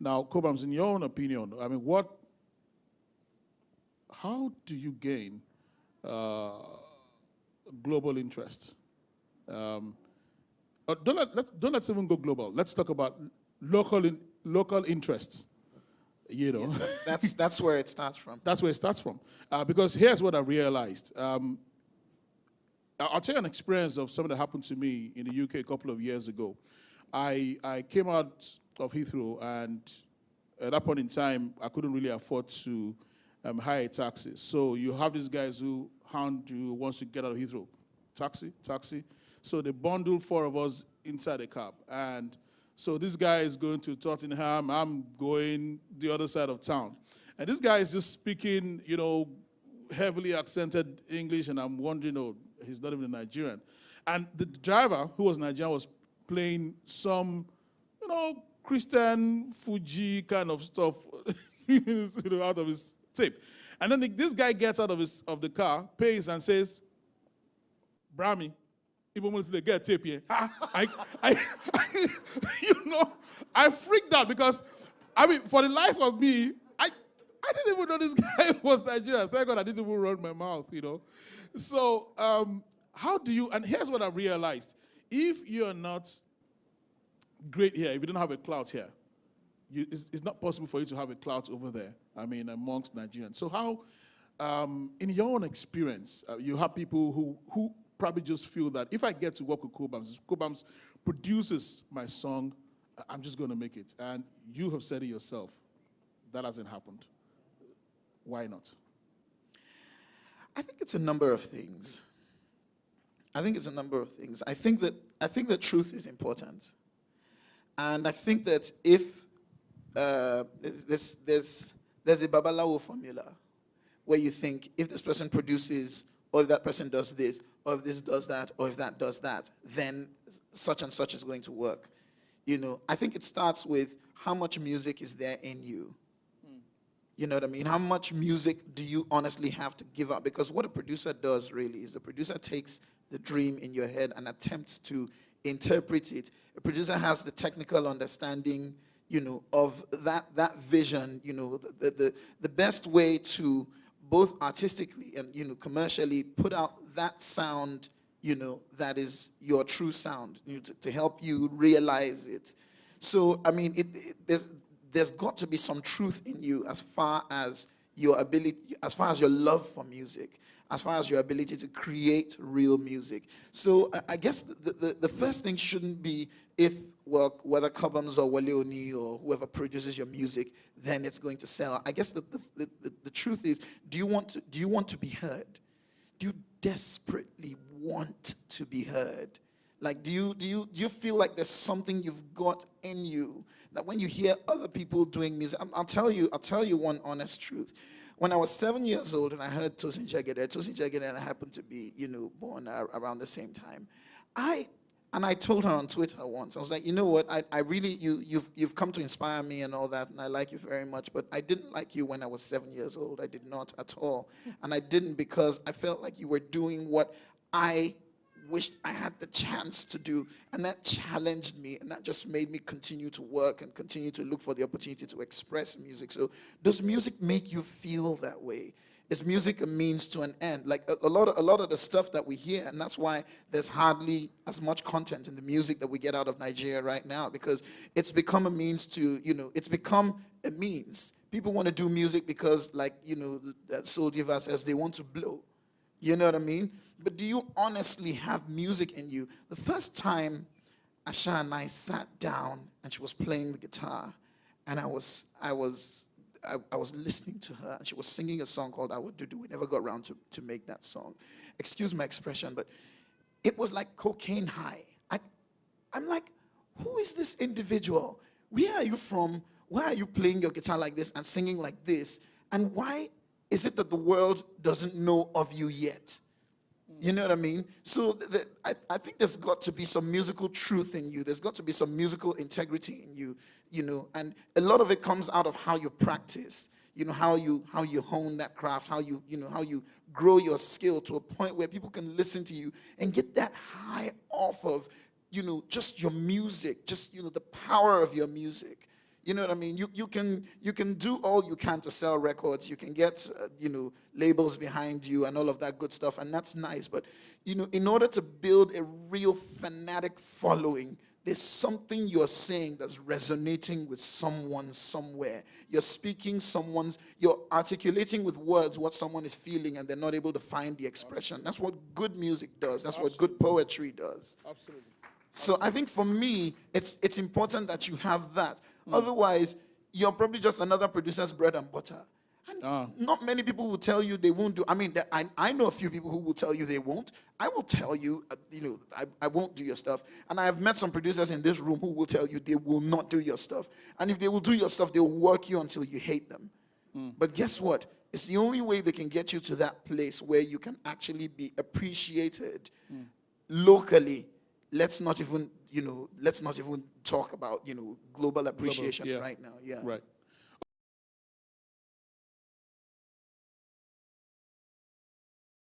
Now, Cobhams, in your own opinion, I mean, how do you gain global interest? Let's even go global. Let's talk about local interests. You know, yes, that's where it starts from. That's where it starts from. Because here's what I realized. I'll tell you an experience of something that happened to me in the UK a couple of years ago. I came out of Heathrow, and at that point in time, I couldn't really afford to hire a taxi. So you have these guys who hound you once you get out of Heathrow. Taxi. So they bundled 4 of us inside a cab. And so this guy is going to Tottenham. I'm going the other side of town. And this guy is just speaking, heavily accented English, and I'm wondering, he's not even a Nigerian. And the driver, who was Nigerian, was playing some, Christian Fuji kind of stuff out of his tape. And then this guy gets out of the car, pays, and says, Brahmi, even when they get tape here. I freaked out because, for the life of me, I didn't even know this guy was Nigerian. Thank God I didn't even run my mouth, So, how do you, and here's what I realized. If you're not great here, if you don't have a clout here, it's not possible for you to have a clout over there, amongst Nigerians. So how, in your own experience, you have people who probably just feel that if I get to work with Cobhams produces my song, I'm just going to make it. And you have said it yourself. That hasn't happened. Why not? I think it's a number of things. I think that truth is important. And I think that if there's a Babalawo formula where you think if this person produces, or if that person does this, or if this does that, or if that does that, then such and such is going to work. I think it starts with how much music is there in you. You know what I mean? How much music do you honestly have to give up? Because what a producer does really is the producer takes the dream in your head and attempts to interpret it. A producer has the technical understanding, of that vision, the best way to both artistically and, commercially put out that sound, that is your true sound, to help you realize it. So, there's got to be some truth in you as far as your ability, as far as your love for music, as far as your ability to create real music. So I guess the first thing shouldn't be whether Cobhams or Wale Oni or whoever produces your music, then it's going to sell. I guess the truth is, do you want to be heard? Do you desperately want to be heard? Like, do you feel like there's something you've got in you that when you hear other people doing music, I'll tell you one honest truth. When I was 7 years old and I heard Tosin Jegede and I happened to be, born around the same time, I told her on Twitter once, I was like, you know what, I really, you've come to inspire me and all that, and I like you very much, but I didn't like you when I was 7 years old. I did not at all. And I didn't because I felt like you were doing what I wished I had the chance to do, and that challenged me, and that just made me continue to work and continue to look for the opportunity to express music. So does music make you feel that way? Is music a means to an end? Like a lot of the stuff that we hear, and that's why there's hardly as much content in the music that we get out of Nigeria right now, because it's become a means to, it's become a means. People want to do music because, Soul Diva says, they want to blow. You know what I mean? But do you honestly have music in you? The first time Asha and I sat down and she was playing the guitar, and I was listening to her, and she was singing a song called I Would Do. We never got around to make that song. Excuse my expression, but it was like cocaine high. I'm like, who is this individual? Where are you from? Why are you playing your guitar like this and singing like this? And why is it that the world doesn't know of you yet? You know what I mean? So I think there's got to be some musical truth in you. There's got to be some musical integrity in you, and a lot of it comes out of how you practice, how you hone that craft, how you grow your skill to a point where people can listen to you and get that high off of, just your music, just, the power of your music. You know what I mean? You can do all you can to sell records. You can get labels behind you and all of that good stuff, and that's nice. But in order to build a real fanatic following, there's something you're saying that's resonating with someone somewhere. You're articulating with words what someone is feeling, and they're not able to find the expression. That's what good music does. That's what good poetry does. Absolutely. So I think for me, it's important that you have that. Otherwise, you're probably just another producer's bread and butter. And not many people will tell you they won't do. I mean, I know a few people who will tell you they won't. I will tell you, I won't do your stuff. And I have met some producers in this room who will tell you they will not do your stuff. And if they will do your stuff, they will work you until you hate them. But guess what? It's the only way they can get you to that place where you can actually be appreciated locally. Let's not even talk about, global appreciation right now. Yeah. Right.